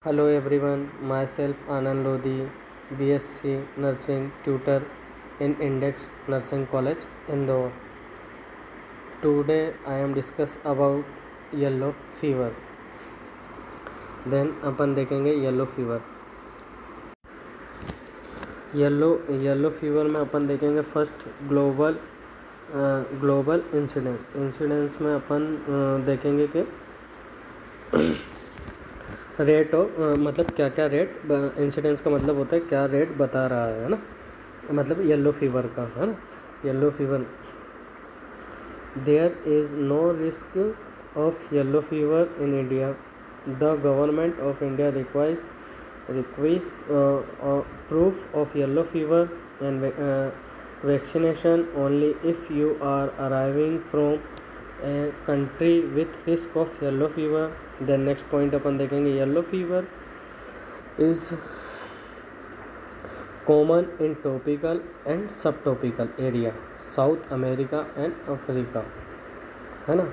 Hello everyone, myself Anand Lodi, BSc Nursing tutor in Index Nursing College, Indore. Today I am discuss about yellow fever. Then अपन देखेंगे yellow fever. Yellow fever में अपन देखेंगे first global incidence में अपन देखेंगे कि rate मतलब क्या क्या rate incidence का मतलब होता है क्या रेट बता रहा है ना, मतलब येलो फीवर का, है ना. Yellow fever, there is no risk of yellow fever in India. The government of India requires proof of yellow fever and vaccination only if you are arriving from a country with risk of yellow fever. Then next point अपन देखेंगे yellow fever is common in tropical and subtropical area, South America and Africa, है ना.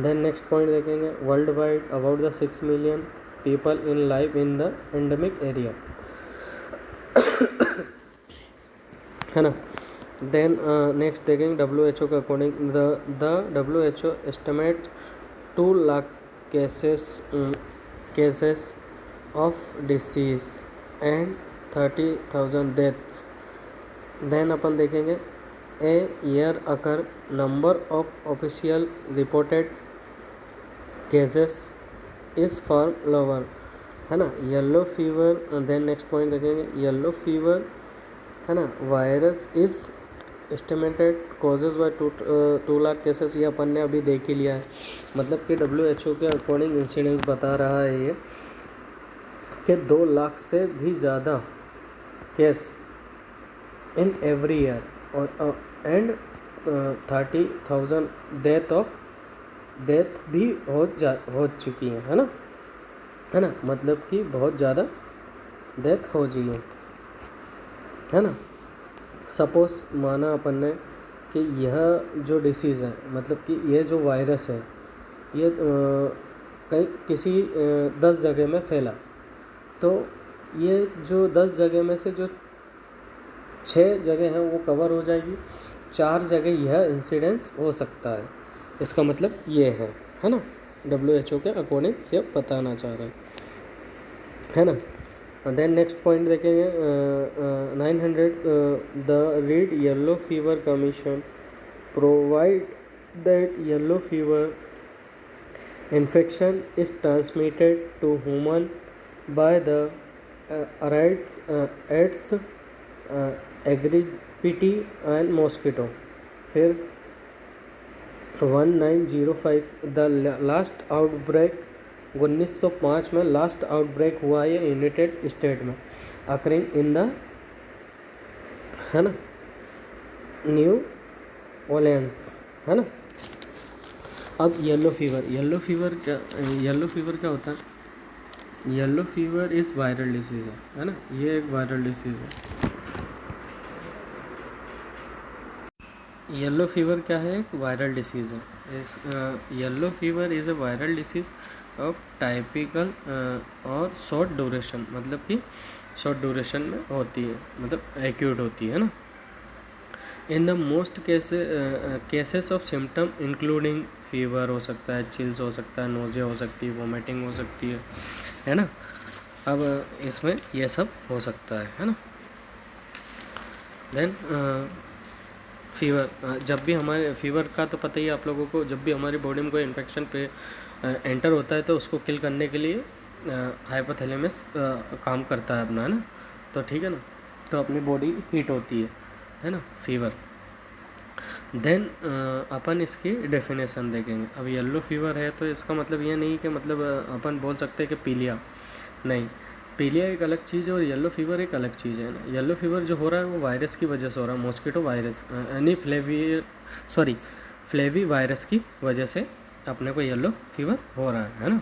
Then next point देखेंगे world wide about the 6 million people in live in the endemic area, है ना. Then next देखेंगे WHO के according the WHO estimate 2 lakh cases of disease and 30,000 deaths. Then अपन देखेंगे a year occur number of official reported cases is far lower, है ना. Yellow fever. Then next point देखेंगे yellow fever, है ना. Virus is estimated causes by 2 lakh cases. ये अपन ने अभी देख ही लिया है. मतलब कि WHO के अकॉर्डिंग इंसिडेंस बता रहा है ये कि 2 लाख से भी ज़्यादा केस इन एवरी ईयर और एंड 30,000 डेथ भी हो चुकी है ना, है ना. मतलब कि बहुत ज़्यादा डेथ हो चुकी है ना. सपोज माना अपन ने कि यह जो डिसीज़ है, मतलब कि ये जो वायरस है ये कहीं किसी 10 जगह में फैला, तो ये जो 10 जगह में से जो 6 जगह हैं वो कवर हो जाएगी, 4 जगह यह इंसिडेंस हो सकता है. इसका मतलब ये है ना. WHO के अकॉर्डिंग ये बताना चाह रहा है ना. देन नेक्स्ट पॉइंट देखेंगे 900 the Reed yellow fever commission provide that yellow fever infection is transmitted to human by the Aedes aegypti and mosquito. फिर 1905 द लास्ट आउटब्रेक 1905 में लास्ट आउटब्रेक हुआ है यूनाइटेड स्टेट में, अकरिंग इन द, है ना, new Orleans, है ना. अब येलो फीवर क्या होता है. Yellow fever is viral disease है ना. ये एक वायरल डिसीज़ है. येलो फीवर क्या है, एक वायरल डिसीज़ है. Yellow fever is a viral disease of typical और शॉर्ट ड्यूरेशन, मतलब कि शॉर्ट ड्यूरेशन में होती है, मतलब एक्यूट होती है ना. In the most cases of symptom including fever हो सकता है, चिल्स हो सकता है, नोज़िया हो सकती है, वोमिटिंग हो सकती है ना. अब इसमें ये सब हो सकता है ना. देन फीवर, जब भी हमारे फीवर का तो पता ही है आप लोगों को, जब भी हमारी बॉडी में कोई इन्फेक्शन पे एंटर होता है तो उसको किल करने के लिए हाइपोथैलेमस काम करता है अपना, है ना. तो ठीक है ना, तो अपनी बॉडी हीट होती है ना, फीवर. देन अपन इसकी डेफिनेशन देखेंगे. अब येलो फीवर है तो इसका मतलब ये नहीं कि मतलब अपन बोल सकते हैं कि पीलिया, नहीं. पीलिया एक अलग चीज़ है और येलो फीवर एक अलग चीज़ है ना. येलो फीवर जो हो रहा है वो वायरस की वजह से हो रहा है, मॉस्किटो वायरस यानी फ्लेवी वायरस की वजह से अपने को येलो फीवर हो रहा है ना.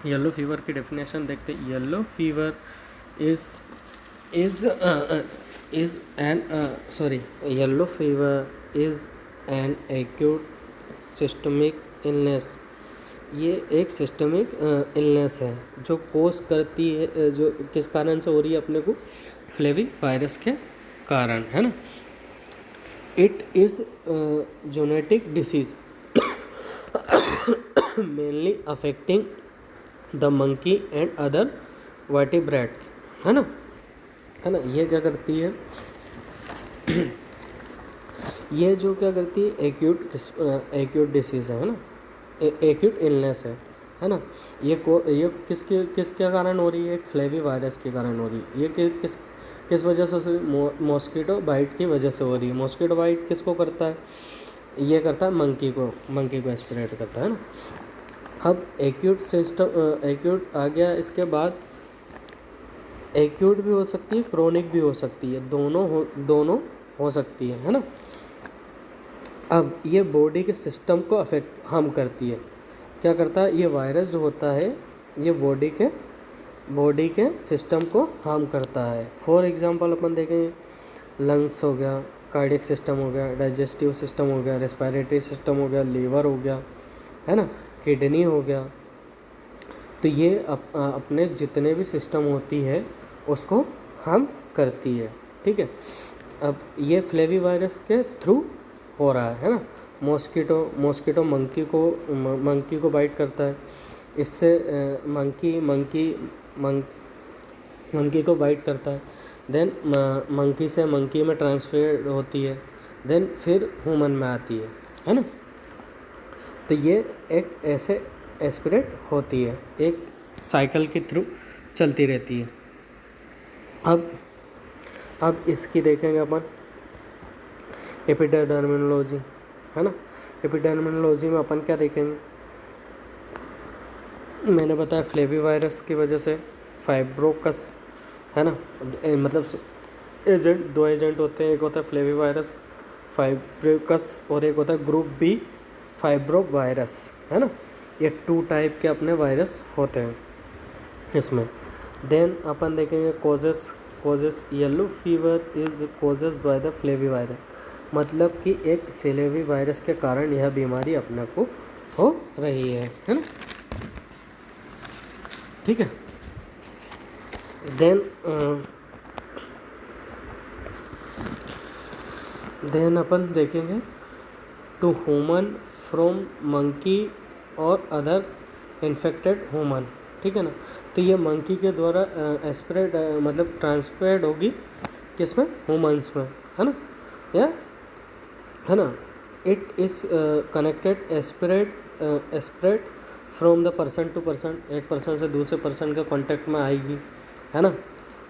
येलो फीवर की डेफिनेशन देखते हैं. Yellow fever yellow fever is an acute systemic illness, ये एक सिस्टमिक इलनेस है जो कोस करती है, जो किस कारण से हो रही है अपने को, फ्लेवी वायरस के कारण, है ना। It is genetic disease mainly affecting the monkey and other vertebrates, है ना। ये क्या करती है, ये जो क्या करती है, एक्यूट डिसीज़ है ना, एक्यूट इलनेस है ना। ये किसके कारण हो रही है, एक फ्लेवी वायरस के कारण हो रही है। ये किस वजह से, मॉस्किटो बाइट की वजह से हो रही है। मॉस्किटो बाइट किसको करता है, ये करता है मंकी को स्प्रेड करता है ना। अब एक्यूट आ गया, इसके बाद एक्यूट भी हो सकती है, क्रोनिक भी हो सकती है, दोनों हो सकती है ना। अब ये बॉडी के सिस्टम को अफेक्ट हार्म करती है। क्या करता है ये वायरस जो होता है, ये बॉडी के सिस्टम को हार्म करता है। फॉर एग्जांपल अपन देखें, लंग्स हो गया, कार्डियक सिस्टम हो गया, डाइजेस्टिव सिस्टम हो गया, रेस्पिरेटरी सिस्टम हो गया, लीवर हो गया, है ना, किडनी हो गया। तो ये अपने जितने भी सिस्टम होती है उसको हार्म करती है, ठीक है। अब ये फ्लेवी वायरस के थ्रू हो रहा है ना। मॉस्किटो मंकी को बाइट करता है, इससे मंकी को बाइट करता है, देन मंकी से मंकी में ट्रांसफर होती है, देन फिर ह्यूमन में आती है ना। तो ये एक ऐसे स्प्रेड होती है, एक साइकिल के थ्रू चलती रहती है। अब इसकी देखेंगे अपन एपिडर्मिनोलॉजी, है ना। एपिडर्मिनोलॉजी में अपन क्या देखेंगे, मैंने बताया फ्लेवी वायरस की वजह से फाइब्रोकस, है ना, मतलब दो एजेंट होते हैं, एक होता है फ्लेवी वायरस फाइब्रोकस और एक होता है ग्रुप बी फाइब्रो वायरस, है ना। ये 2 टाइप के अपने वायरस होते हैं इसमें। देन अपन देखेंगे causes yellow fever is causes by the flavi virus, मतलब कि एक फ्लेवी वायरस के कारण यह बीमारी अपने को हो रही है ना, ठीक है। देन अपन देखेंगे टू ह्यूमन फ्रॉम मंकी और अदर इन्फेक्टेड ह्यूमन, ठीक है ना। तो ये मंकी के द्वारा स्प्रेड मतलब ट्रांसफर्ड होगी किसमें, ह्यूमन्स में, है ना, है ना। It is connected spread from the person to person, एक पर्सन से दूसरे पर्सन के कांटेक्ट में आएगी, है ना।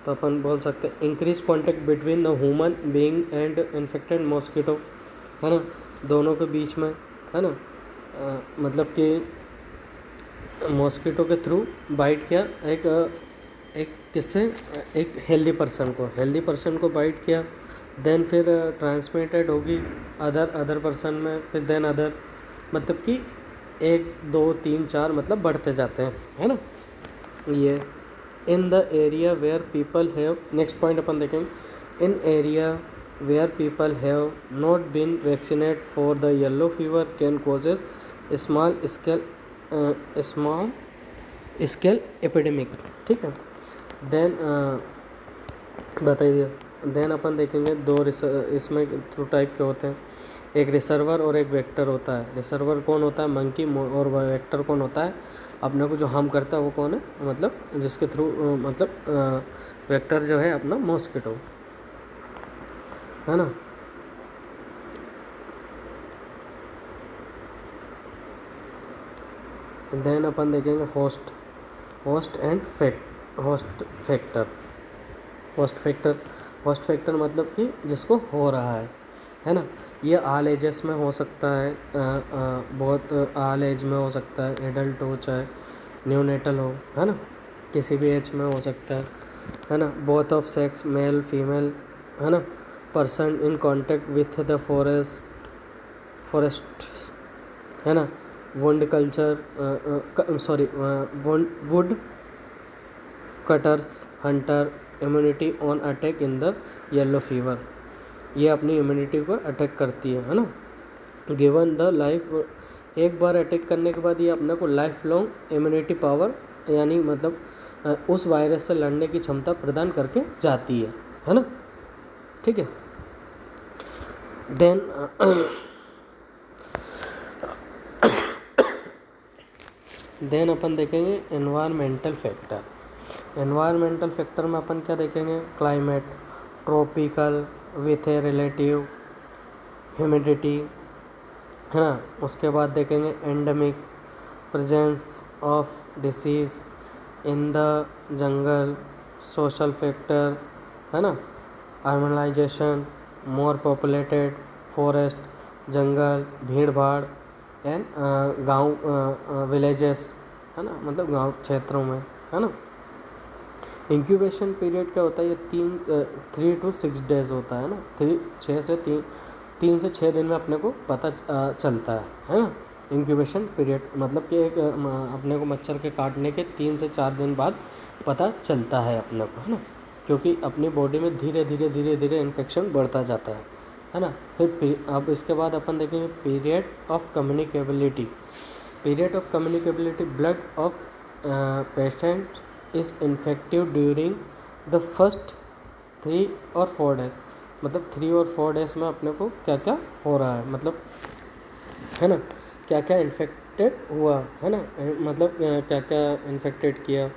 तो अपन बोल सकते हैं increase contact between the human being and infected mosquito, है ना, दोनों के बीच में, है ना। मतलब कि मॉस्किटो के थ्रू बाइट किया, एक हेल्दी पर्सन को बाइट किया, देन फिर ट्रांसमिटेड होगी अदर पर्सन में, फिर देन अदर, मतलब कि 1 2 3 4 मतलब बढ़ते जाते हैं, है ना। ये in the area where people have, next point अपन देखेंगे, in area where people have not been vaccinate for the yellow fever can causes small scale epidemic, ठीक है। देन बताइए, देन अपन देखेंगे इसमें 2 टाइप के होते हैं, एक रिसर्वर और एक वेक्टर होता है। रिसर्वर कौन होता है, मंकी, और वेक्टर कौन होता है, अपने को जो हार्म करता है वो कौन है, मतलब जिसके थ्रू मतलब वेक्टर जो है अपना मॉस्किटो, है ना। देन अपन देखेंगे होस्ट फैक्टर मतलब कि जिसको हो रहा है ना। ये ऑल एजेस में हो सकता है, बहुत ऑल एज में हो सकता है, एडल्ट हो चाहे न्यूनेटल हो, है ना, किसी भी एज में हो सकता है ना। Both of sex, male female, है ना, person in contact with the forest, है ना, would cutters Hunter immunity on attack in the yellow fever, ये अपनी इम्यूनिटी को अटैक करती है ना। गिवन द एक बार अटैक करने के बाद ये अपने को लाइफ लॉन्ग इम्यूनिटी पावर यानी मतलब उस वायरस से लड़ने की क्षमता प्रदान करके जाती है ना, ठीक है। देन अपन देखेंगे एनवायरमेंटल फैक्टर। एनवायरमेंटल फैक्टर में अपन क्या देखेंगे, climate, tropical with a relative humidity, है ना। उसके बाद देखेंगे endemic, presence of disease in the jungle, social factor, है ना, अर्बनाइजेशन, मोर पॉपुलेटेड फॉरेस्ट, जंगल, भीड़ भाड़ एंड गांव विलेजेस, है ना, मतलब गांव क्षेत्रों में, है ना। इंक्यूबेशन पीरियड क्या होता है, ये 3 to 6 डेज होता है ना, 3 से 6 दिन में अपने को पता चलता है ना। इंक्यूबेशन पीरियड मतलब कि एक अपने को मच्छर के काटने के 3 से 4 दिन बाद पता चलता है अपने को, है ना, क्योंकि अपनी बॉडी में धीरे धीरे इन्फेक्शन बढ़ता जाता है ना। फिर अब इसके बाद अपन देखेंगे period of communicability. Period of communicability, blood of patient is infective during the first 3 और 4 डेज। मतलब 3 और 4 डेज में अपने को क्या क्या हो रहा है, मतलब, है ना, क्या क्या इन्फेक्टेड हुआ, है ना, मतलब क्या क्या इन्फेक्टेड किया।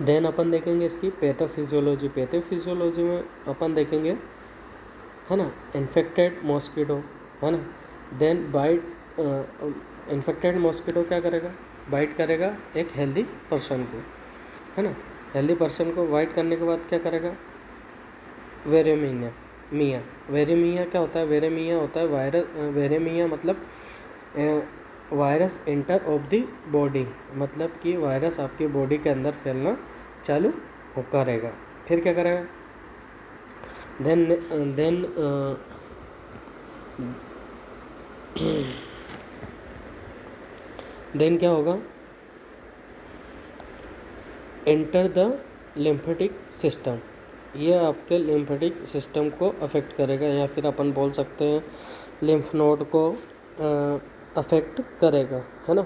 देन अपन देखेंगे इसकी पैथोफिजियोलॉजी। पैथोफिजियोलॉजी में अपन देखेंगे, है ना, इन्फेक्टेड मॉस्किटो, है ना। देन बाइट, इन्फेक्टेड मॉस्किटो क्या करेगा, बाइट करेगा एक हेल्दी पर्सन को, है ना। हेल्दी पर्सन को बाइट करने के बाद क्या करेगा, वेरेमिया क्या होता है, वेरेमिया होता है वायरस। वेरेमिया मतलब virus enter of the body, मतलब कि वायरस आपकी बॉडी के अंदर फैलना चालू करेगा। फिर क्या करेगा, देन क्या होगा, एंटर द लिम्फेटिक सिस्टम। ये आपके लिम्फेटिक सिस्टम को अफेक्ट करेगा, या फिर अपन बोल सकते हैं लिम्फ नोड को अफेक्ट करेगा, है ना।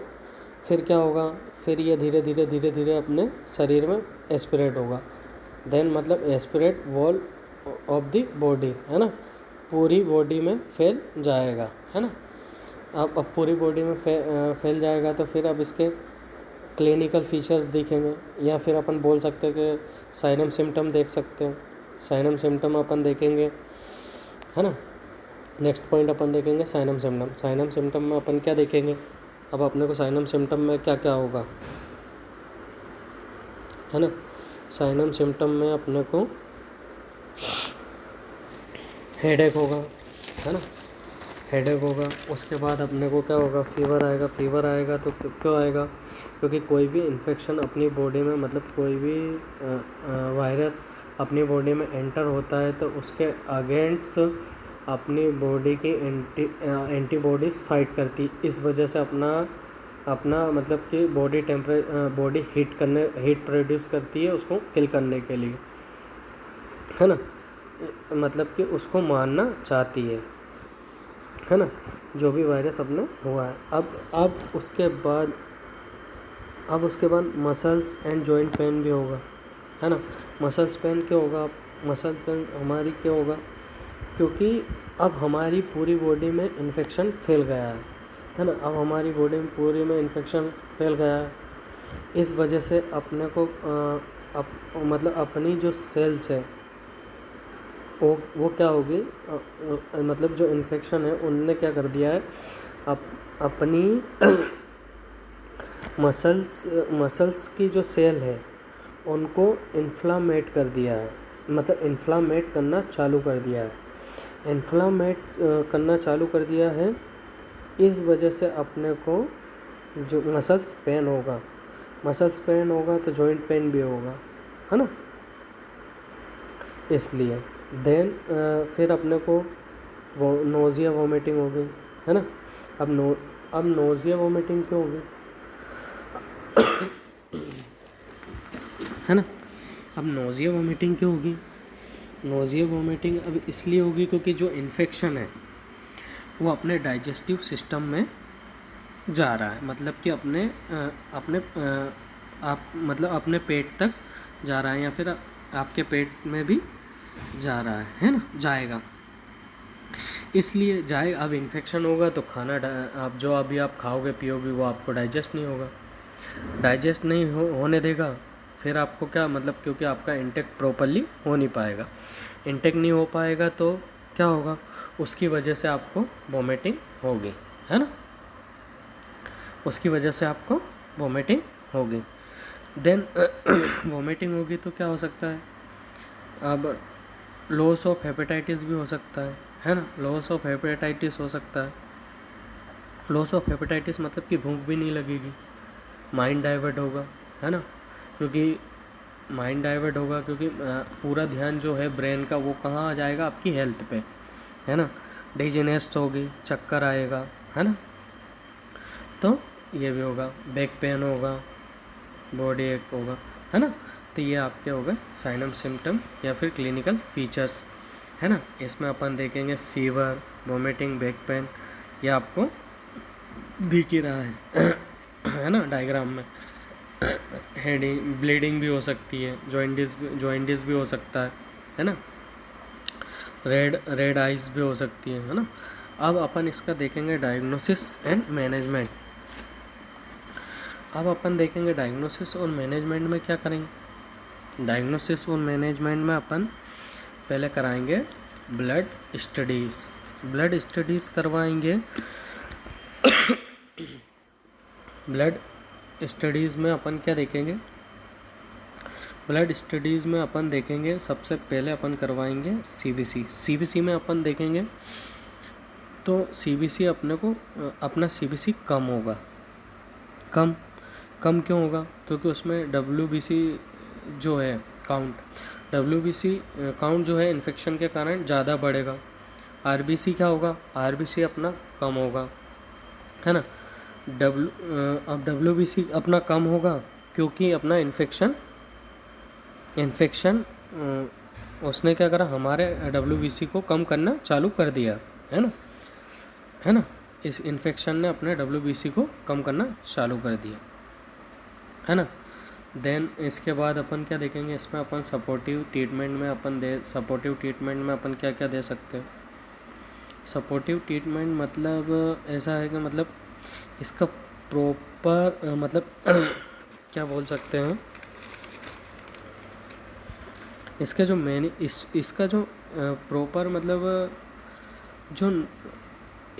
फिर क्या होगा, फिर ये धीरे धीरे अपने शरीर में एस्पिरेट होगा। देन मतलब aspirate wall of the body, है ना, पूरी बॉडी में फैल जाएगा, है ना। अब पूरी बॉडी में फैल जाएगा तो फिर अब इसके क्लिनिकल फीचर्स दिखेंगे, या फिर अपन बोल सकते हैं कि साइनम सिम्टम देख सकते हैं। साइनम सिम्टम अपन देखेंगे, है ना। नेक्स्ट पॉइंट अपन देखेंगे साइनम सिम्टम। साइनम सिम्टम में अपन क्या देखेंगे, अब अपने को साइनम सिम्टम में क्या क्या होगा, है ना। साइनम सिम्टम में अपने को हेडेक होगा, है ना, हेडेक होगा। उसके बाद अपने को क्या होगा, फीवर आएगा। फीवर आएगा तो क्यों आएगा, क्योंकि कोई भी इन्फेक्शन अपनी बॉडी में, मतलब कोई भी वायरस अपनी बॉडी में एंटर होता है तो उसके अगेंस्ट अपनी बॉडी की एंटीबॉडीज़ फाइट करती। इस वजह से अपना मतलब कि बॉडी हीट प्रोड्यूस करती है उसको किल करने के लिए, है ना, मतलब कि उसको मारना चाहती है ना, जो भी वायरस अपने हुआ है। अब उसके बाद मसल्स एंड जॉइंट पेन भी होगा, है ना। मसल्स पेन क्यों होगा, मसल पेन हमारी क्यों होगा, क्योंकि अब हमारी पूरी बॉडी में इन्फेक्शन फैल गया है ना। अब हमारी बॉडी में पूरी में इन्फेक्शन फैल गया है, इस वजह से अपने को मतलब अपनी जो सेल्स है वो क्या होगी, मतलब जो इन्फेक्शन है उनने क्या कर दिया है, अपनी मसल्स की जो सेल है उनको इन्फ्लामेट कर दिया है, मतलब इन्फ्लामेट करना चालू कर दिया है। इन्फ्लामेट करना चालू कर दिया है, इस वजह से अपने को जो मसल्स पेन होगा तो जॉइंट पेन भी होगा, है ना, इसलिए। देन फिर अपने को वो नोज़िया वोमिटिंग हो गई, है ना। अब नोज़िया वोमिटिंग क्यों होगी, है ना। अब नोज़िया वोमिटिंग क्यों होगी, नोज़िया वोमिटिंग अब इसलिए होगी क्योंकि जो इन्फेक्शन है वो अपने डाइजेस्टिव सिस्टम में जा रहा है, मतलब कि अपने आप मतलब अपने पेट तक जा रहा है, या फिर आपके पेट में भी जा रहा है ना, जाएगा। इसलिए जाए, अब इन्फेक्शन होगा तो खाना आप जो अभी आप खाओगे पियोगे वो आपको डाइजेस्ट नहीं होगा, डाइजेस्ट नहीं होने देगा, फिर आपको क्या मतलब, क्योंकि आपका इंटेक प्रॉपरली हो नहीं पाएगा, इंटेक नहीं हो पाएगा तो क्या होगा, उसकी वजह से आपको वोमिटिंग होगी, है ना, उसकी वजह से आपको वोमिटिंग होगी। देन वोमिटिंग होगी तो क्या हो सकता है, अब लॉस ऑफ हेपेटाइटिस भी हो सकता है ना, लॉस ऑफ हेपेटाइटिस हो सकता है। लॉस ऑफ हेपेटाइटिस मतलब कि भूख भी नहीं लगेगी, माइंड डाइवर्ट होगा, है ना, क्योंकि माइंड डाइवर्ट होगा, क्योंकि पूरा ध्यान जो है ब्रेन का वो कहाँ आ जाएगा, आपकी हेल्थ पे, है ना, डिजीनेस होगी, चक्कर आएगा, है ना, तो ये भी होगा, बैक पेन होगा, बॉडी एक होगा, है ना। तो ये आपके हो गए साइनम सिम्टम या फिर क्लिनिकल फीचर्स, है ना। इसमें अपन देखेंगे फीवर, वोमिटिंग, बैक पेन, ये आपको दिख ही रहा है है ना डायग्राम में। हेडिंग, ब्लीडिंग भी हो सकती है, जॉइंटिस भी हो सकता है ना, रेड आइज भी हो सकती है ना। अब अपन इसका देखेंगे डायग्नोसिस एंड मैनेजमेंट। अब अपन देखेंगे डायग्नोसिस और मैनेजमेंट में क्या करेंगे। डायग्नोसिस और मैनेजमेंट में अपन पहले कराएंगे ब्लड स्टडीज़ करवाएंगे। ब्लड स्टडीज़ में अपन क्या देखेंगे, ब्लड स्टडीज़ में अपन देखेंगे सबसे पहले अपन करवाएंगे सीबीसी में अपन देखेंगे तो सीबीसी अपना सीबीसी कम होगा। कम क्यों होगा, क्योंकि उसमें डब्ल्यूबीसी जो है डब्ल्यूबीसी काउंट जो है इन्फेक्शन के कारण ज़्यादा बढ़ेगा। आरबीसी क्या होगा, आरबीसी अपना कम होगा, है ना। अब डब्ल्यूबीसी अपना कम होगा क्योंकि अपना इन्फेक्शन उसने क्या करा, हमारे डब्ल्यूबीसी को कम करना चालू कर दिया, है ना। इस इन्फेक्शन ने अपने डब्ल्यूबीसी को कम करना चालू कर दिया, है ना। देन इसके बाद अपन क्या देखेंगे, इसमें अपन सपोर्टिव ट्रीटमेंट में अपन क्या क्या दे सकते हैं। सपोर्टिव ट्रीटमेंट मतलब ऐसा है कि मतलब इसका प्रॉपर मतलब क्या बोल सकते हैं, इसका जो इसका जो प्रॉपर मतलब जो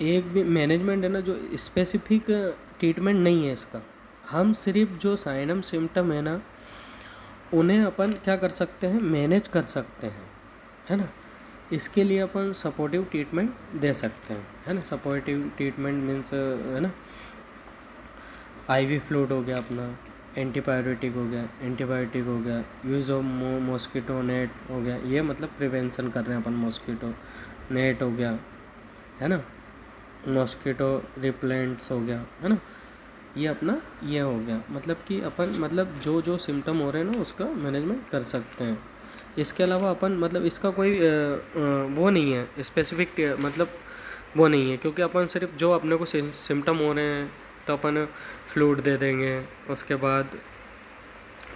एक भी मैनेजमेंट है ना, जो स्पेसिफिक ट्रीटमेंट नहीं है इसका। हम सिर्फ जो साइनम सिम्टम है ना, उन्हें अपन क्या कर सकते हैं, मैनेज कर सकते हैं, है ना। इसके लिए अपन सपोर्टिव ट्रीटमेंट दे सकते हैं, है ना। सपोर्टिव ट्रीटमेंट मीन्स है ना, आईवी फ्लूइड हो गया अपना, एंटीबायोटिक हो गया, यूज़ ऑफ मॉस्किटो नेट हो गया, ये मतलब प्रिवेंशन कर रहे हैं अपन। मॉस्किटो नेट हो गया, है ना, मॉस्किटो रिपेलेंट्स हो गया, है ना। ये अपना ये हो गया, मतलब कि अपन मतलब जो सिम्टम हो रहे हैं ना उसका मैनेजमेंट कर सकते हैं। इसके अलावा अपन मतलब इसका कोई वो नहीं है स्पेसिफिक, मतलब वो नहीं है, क्योंकि अपन सिर्फ जो अपने को सिम्टम हो रहे हैं तो अपन फ्लूइड दे देंगे, उसके बाद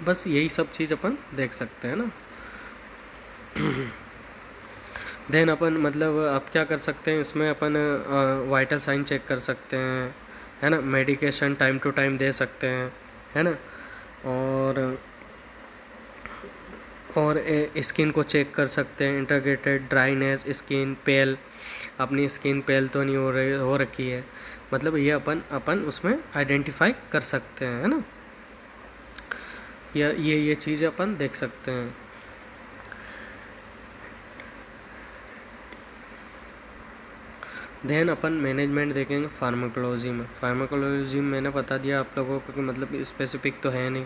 बस यही सब चीज़ अपन देख सकते हैं ना। देन अपन मतलब अब क्या कर सकते हैं, इसमें अपन वाइटल साइन चेक कर सकते हैं, है ना। मेडिकेशन टाइम टू टाइम दे सकते हैं, है ना। और स्किन को चेक कर सकते हैं, इंटीग्रेटेड ड्राइनेस, स्किन पेल, अपनी स्किन पेल तो नहीं हो रखी है, मतलब ये अपन उसमें आइडेंटिफाई कर सकते हैं, है ना। ये चीज़ें अपन देख सकते हैं। देन अपन मैनेजमेंट देखेंगे फार्माकोलॉजी में मैंने बता दिया आप लोगों को कि मतलब स्पेसिफिक तो है नहीं,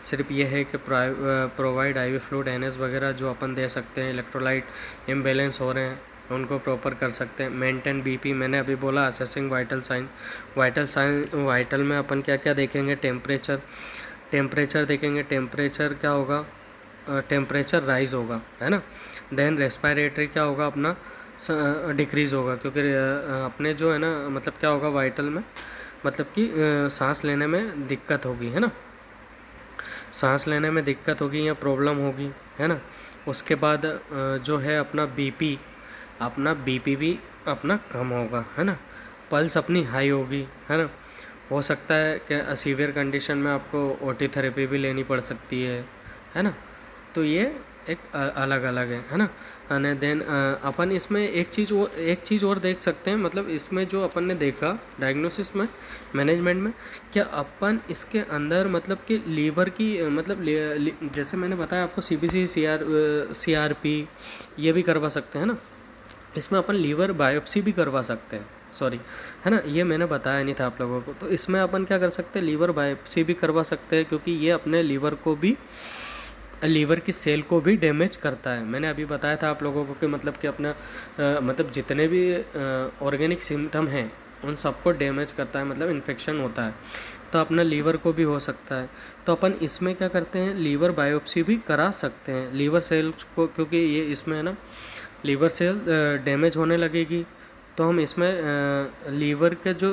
सिर्फ ये है कि प्रोवाइड आईवी फ्लूइड, एनएस वगैरह जो अपन दे सकते हैं। इलेक्ट्रोलाइट इम्बैलेंस हो रहे हैं उनको प्रॉपर कर सकते हैं। मेंटेन बीपी मैंने अभी बोला। असेसिंग वाइटल में अपन क्या क्या देखेंगे, टेम्परेचर देखेंगे। टेम्परेचर क्या होगा, टेम्परेचर राइज होगा, है ना। देन रेस्पिरेटरी क्या होगा अपना डिक्रीज़ होगा, क्योंकि अपने जो है ना मतलब क्या होगा वाइटल में मतलब कि सांस लेने में दिक्कत होगी, है ना, सांस लेने में दिक्कत होगी या प्रॉब्लम होगी, है ना। उसके बाद जो है अपना बीपी भी अपना कम होगा, है ना। पल्स अपनी हाई होगी, है ना। हो सकता है कि सीवियर कंडीशन में आपको ओटी थेरेपी भी लेनी पड़ सकती है ना। तो ये एक अलग अलग है ना। एंड देन अपन इसमें एक चीज़ और देख सकते हैं, मतलब इसमें जो अपन ने देखा डायग्नोसिस में, मैनेजमेंट में, क्या अपन इसके अंदर मतलब कि लीवर की मतलब जैसे मैंने बताया आपको सीबीसी सीआरपी ये भी करवा सकते हैं ना। इसमें अपन लीवर बायोप्सी भी करवा सकते हैं, सॉरी, है ना, ये मैंने बताया नहीं था आप लोगों को। तो इसमें अपन क्या कर सकते हैं, लीवर बायोप्सी भी करवा सकते हैं, क्योंकि ये अपने लीवर की सेल को भी डैमेज करता है। मैंने अभी बताया था आप लोगों को कि मतलब कि अपना मतलब जितने भी ऑर्गेनिक सिम्टम हैं उन सबको डैमेज करता है, मतलब इन्फेक्शन होता है, तो अपना लीवर को भी हो सकता है। तो अपन इसमें क्या करते हैं, लीवर बायोप्सी भी करा सकते हैं लीवर सेल्स को, क्योंकि ये इसमें है ना लीवर सेल डैमेज होने लगेगी, तो हम इसमें लीवर के जो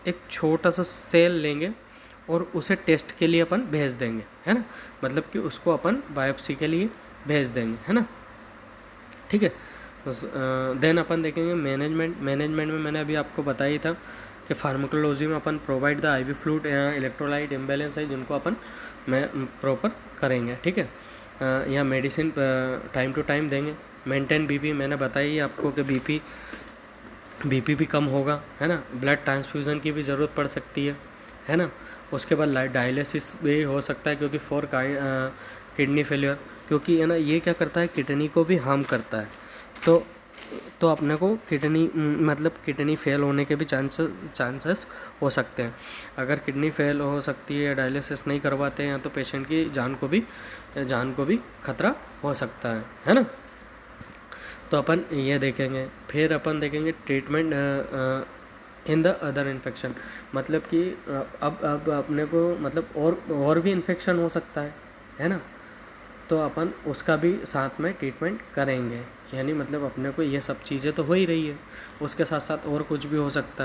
एक छोटा सा सेल लेंगे और उसे टेस्ट के लिए अपन भेज देंगे, है ना, मतलब कि उसको अपन बायोप्सी के लिए भेज देंगे, है ना, ठीक है। देन अपन देखेंगे मैनेजमेंट में मैंने अभी आपको बताया ही था कि फार्माकोलॉजी में अपन प्रोवाइड द आईवी फ्लूइड या इलेक्ट्रोलाइट इम्बैलेंस है जिनको अपन प्रॉपर करेंगे, ठीक है। या मेडिसिन टाइम टू टाइम देंगे। मेंटेन बीपी मैंने बताई ही आपको कि बीपी भी कम होगा, है ना। ब्लड ट्रांसफ्यूज़न की भी ज़रूरत पड़ सकती है ना। उसके बाद डायलिसिस भी हो सकता है, क्योंकि फॉर किडनी फेलियर, क्योंकि है ना ये क्या करता है, किडनी को भी हार्म करता है। तो अपने को किडनी फेल होने के भी चांसेस हो सकते हैं। अगर किडनी फेल हो सकती है, डायलिसिस नहीं करवाते हैं, तो पेशेंट की जान को भी खतरा हो सकता है ना। तो अपन ये देखेंगे। फिर अपन देखेंगे treatment in the other infection, मतलब कि अब अपने को मतलब और भी इन्फेक्शन हो सकता है ना। तो अपन उसका भी साथ में ट्रीटमेंट करेंगे, यानी मतलब अपने को ये सब चीज़ें तो हो ही रही है, उसके साथ साथ और कुछ भी हो सकता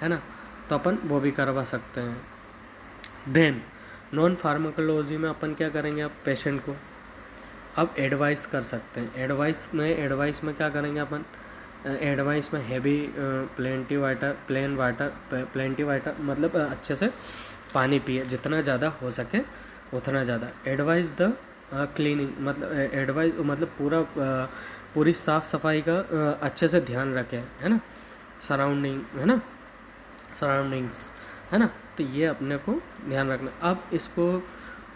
है ना, तो अपन वो भी करवा सकते हैं। देन नॉन फार्माकोलॉजी में अपन क्या करेंगे, अब पेशेंट को अब एडवाइस कर सकते हैं। एडवाइस में क्या करेंगे अपन, एडवाइस में हैवी प्लेंटी वाटर मतलब अच्छे से पानी पिए, जितना ज़्यादा हो सके उतना ज़्यादा। एडवाइस द क्लीनिंग, मतलब पूरी साफ़ सफाई का अच्छे से ध्यान रखें, है ना, सराउंडिंग्स, है ना। तो ये अपने को ध्यान रखना। अब इसको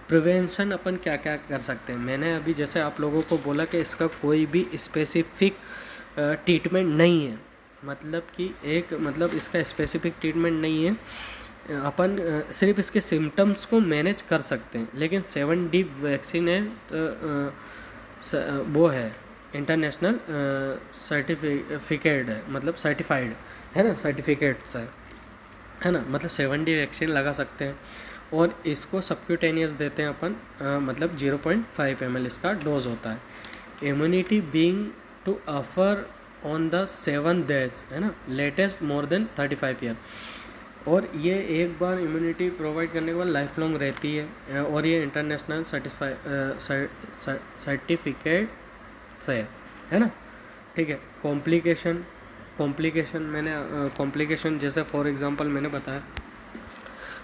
प्रिवेंशन अपन क्या क्या कर सकते हैं, मैंने अभी जैसे आप लोगों को बोला कि इसका कोई भी स्पेसिफिक ट्रीटमेंट नहीं है, मतलब इसका स्पेसिफिक ट्रीटमेंट नहीं है। अपन सिर्फ इसके सिम्टम्स को मैनेज कर सकते हैं। लेकिन 7D वैक्सीन है, वो है इंटरनेशनल सर्टिफिकेट है, मतलब सर्टिफाइड है ना, सर्टिफिकेट्स है ना, मतलब 7D वैक्सीन लगा सकते हैं। और इसको सबक्यूटेनियस देते हैं अपन, मतलब 0.5 ml इसका डोज होता है। Immunity being to offer on the 7 days, है ना, लेटेस्ट मोर देन 35 ईयर। और ये एक बार इम्यूनिटी प्रोवाइड करने के बाद लाइफ लॉन्ग रहती है, और ये इंटरनेशनल सर्टिफिकेट से है ना, ठीक है। कॉम्प्लिकेशन जैसे फॉर एग्जांपल मैंने बताया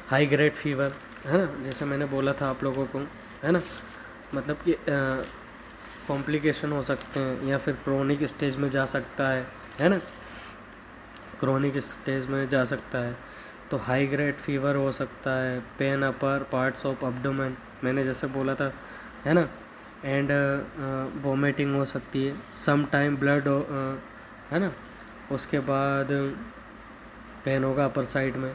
हाई ग्रेड फीवर, है ना, जैसे मैंने बोला था आप लोगों को, है ना, मतलब कि कॉम्प्लिकेशन हो सकते हैं, या फिर क्रोनिक स्टेज में जा सकता है ना, क्रोनिक स्टेज में जा सकता है। तो हाई ग्रेड फीवर हो सकता है, pain upper parts of abdomen, मैंने जैसे बोला था, है ना, एंड वोमिटिंग हो सकती है, सम टाइम ब्लड है ना, उसके बाद पेन होगा अपर साइड में,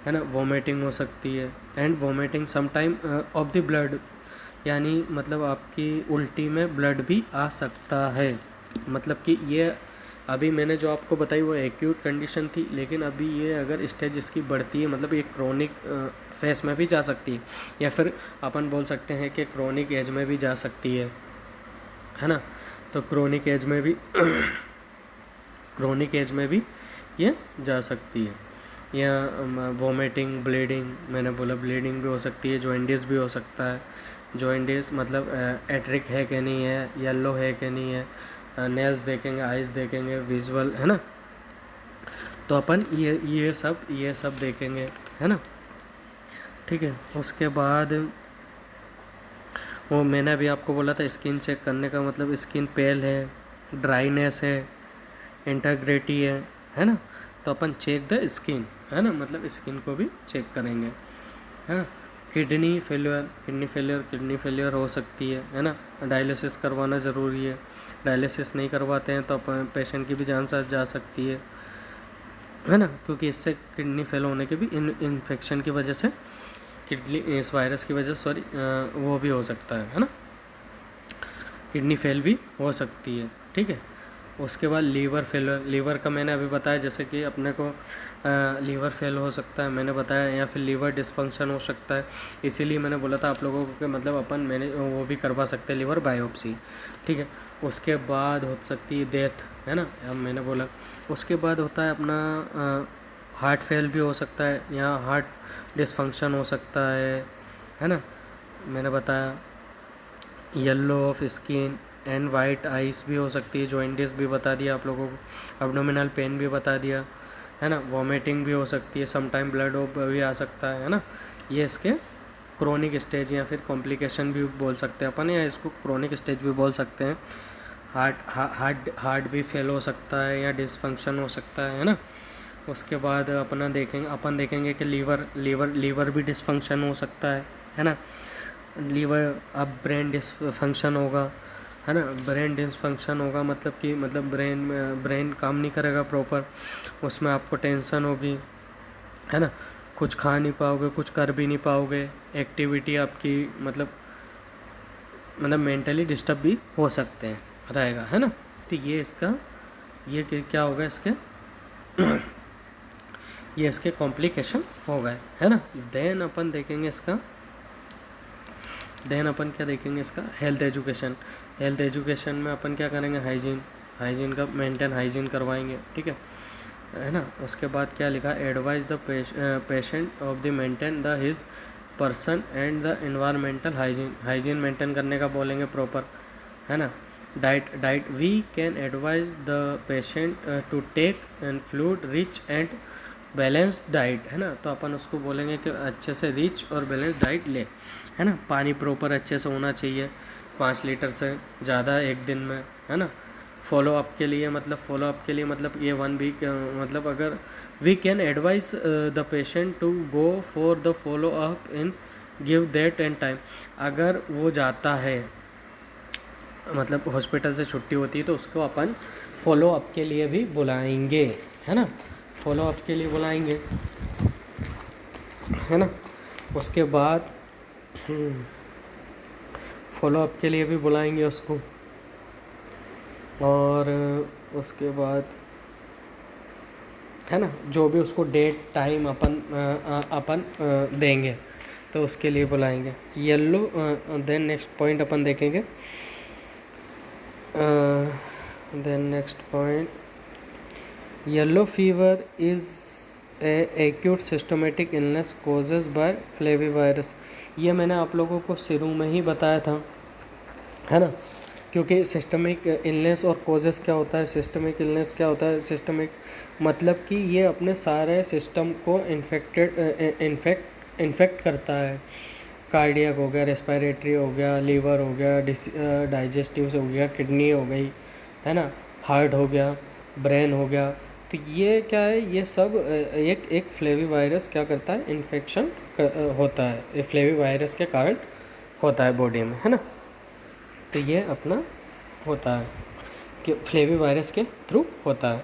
है ना, वोमिटिंग हो सकती है, and vomiting some time of the blood, यानी मतलब आपकी उल्टी में ब्लड भी आ सकता है। मतलब कि ये अभी मैंने जो आपको बताई वो एक्यूट कंडीशन थी, लेकिन अभी ये अगर स्टेज इसकी बढ़ती है, मतलब ये क्रोनिक फेस में भी जा सकती है, या फिर अपन बोल सकते हैं कि क्रोनिक एज में भी जा सकती है ना। तो क्रोनिक एज में भी ये जा सकती है। या वोमिटिंग, ब्लीडिंग, मैंने बोला ब्लीडिंग भी हो सकती है, जॉइंडिस भी हो सकता है। जॉइंडिस मतलब एट्रिक है कि नहीं है, येलो है कि नहीं है, नेल्स देखेंगे, आइज देखेंगे, विजुअल, है ना। तो अपन ये सब देखेंगे, है ना। ठीक है, उसके बाद वो मैंने अभी आपको बोला था स्किन चेक करने का मतलब स्किन पेल है, ड्राइनेस है, इंटाग्रिटी है ना। तो अपन चेक द स्किन, है ना, मतलब स्किन को भी चेक करेंगे, है ना। किडनी फेलियर हो सकती है ना। डायलिसिस करवाना ज़रूरी है, डायलिसिस नहीं करवाते हैं तो अपन पेशेंट की भी जान जा सकती है ना, क्योंकि इससे किडनी फेल होने के भी इन्फेक्शन की वजह से, किडनी इस वायरस की वजह से वो भी हो सकता है ना, किडनी फेल भी हो सकती है। ठीक है, उसके बाद लीवर फेलियर, लीवर का मैंने अभी बताया, जैसे कि अपने को लीवर फेल हो सकता है मैंने बताया, या फिर लीवर डिस्फंक्शन हो सकता है। इसीलिए मैंने बोला था आप लोगों को कि मतलब अपन मैंने वो भी करवा सकते हैं लीवर बायोप्सी। ठीक है, उसके बाद हो सकती है डेथ, है ना, अब मैंने बोला। उसके बाद होता है अपना हार्ट फेल भी हो सकता है, या हार्ट डिस्फंक्शन हो सकता है ना, मैंने बताया। Yellow of skin and white ice भी हो सकती है, जॉइंटिस भी बता दिया आप लोगों को, एब्डोमिनल पेन भी बता दिया, है ना। वॉमिटिंग भी हो सकती है, समटाइम ब्लड भी आ सकता है ना। ये इसके क्रोनिक स्टेज या फिर कॉम्प्लिकेशन भी बोल सकते हैं अपन, या इसको क्रोनिक स्टेज भी बोल सकते हैं। हार्ट भी फेल हो सकता है या डिसफंक्शन हो सकता है ना। उसके बाद अपन देखेंगे कि लीवर भी डिसफंक्शन हो सकता है ना। लीवर, अब ब्रेन डिसफंक्शन होगा, है ना। ब्रेन डिसफंक्शन होगा मतलब कि मतलब ब्रेन काम नहीं करेगा प्रॉपर, उसमें आपको टेंशन होगी, है ना। कुछ खा नहीं पाओगे, कुछ कर भी नहीं पाओगे, एक्टिविटी आपकी मतलब मेंटली डिस्टर्ब भी हो सकते हैं रहेगा, है ना। तो ये इसका ये क्या होगा इसके ये इसके कॉम्प्लिकेशन हो गए, है ना। देन अपन क्या देखेंगे इसका हेल्थ एजुकेशन में अपन क्या करेंगे, हाइजीन का मेंटेन हाइजीन करवाएंगे। ठीक है ना। उसके बाद क्या लिखा, advise the patient of the maintain the his person and the environmental hygiene maintain करने का बोलेंगे प्रॉपर, है ना। Diet we can advise the patient to take and fluid rich and balanced diet, है ना। तो अपन उसको बोलेंगे कि अच्छे से रिच और बैलेंस डाइट ले, है ना। पानी प्रॉपर अच्छे से होना चाहिए, 5 लीटर से ज़्यादा एक दिन में, है ना। फॉलो अप के लिए मतलब ये 1 वीक मतलब अगर we can advice the patient to go for the follow up in give that and time. अगर वो जाता है मतलब हॉस्पिटल से छुट्टी होती है तो उसको अपन फॉलो अप के लिए भी बुलाएंगे, है ना। फॉलो अप के लिए बुलाएंगे, है ना। उसके बाद फॉलो अप के लिए भी बुलाएंगे उसको, और उसके बाद है ना जो भी उसको डेट टाइम अपन देंगे तो उसके लिए बुलाएंगे। येलो देन नेक्स्ट पॉइंट अपन देखेंगे, then next point, yellow fever is acute systematic illness causes by flavivirus. ये मैंने आप लोगों को शुरू में ही बताया था, है ना। क्योंकि सिस्टमिक इलनेस और कॉजेस क्या होता है, सिस्टमिक मतलब कि ये अपने सारे सिस्टम को इन्फेक्ट करता है। कार्डियक हो गया, रेस्पिरेटरी हो गया, लीवर हो गया, डाइजेस्टिव हो गया, किडनी हो गई, है ना, हार्ट हो गया, ब्रेन हो गया। तो ये क्या है, ये सब एक फ्लेविवायरस क्या करता है, इन्फेक्शन होता है, ये फ्लेविवायरस के कारण होता है बॉडी में, है ना। तो ये अपना होता है कि फ्लेविवायरस के थ्रू होता है।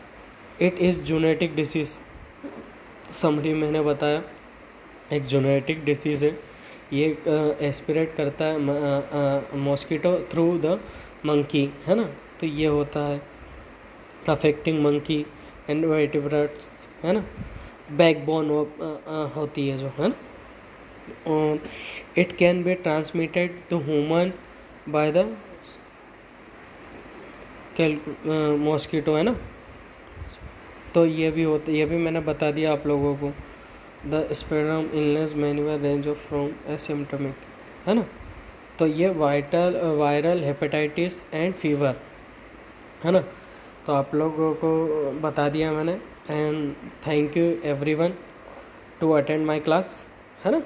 It is genetic disease, summary मैंने बताया एक जेनेटिक डिसीज़ है। ये एस्पिरेट करता है मॉस्किटो थ्रू द मंकी, है ना। तो ये होता है अफेक्टिंग मंकी एंड वर्टिब्रेट्स, है ना। बैकबोन होती है जो, है ना। It can be transmitted to human by the mosquito, है ना। तो ये भी मैंने बता दिया आप लोगों को। The spectrum illness manual range of from asymptomatic, है ना। तो ये वायरल हेपेटाइटिस एंड फीवर, है ना। तो आप लोगों को बता दिया मैंने। And thank you everyone to attend my class, है ना।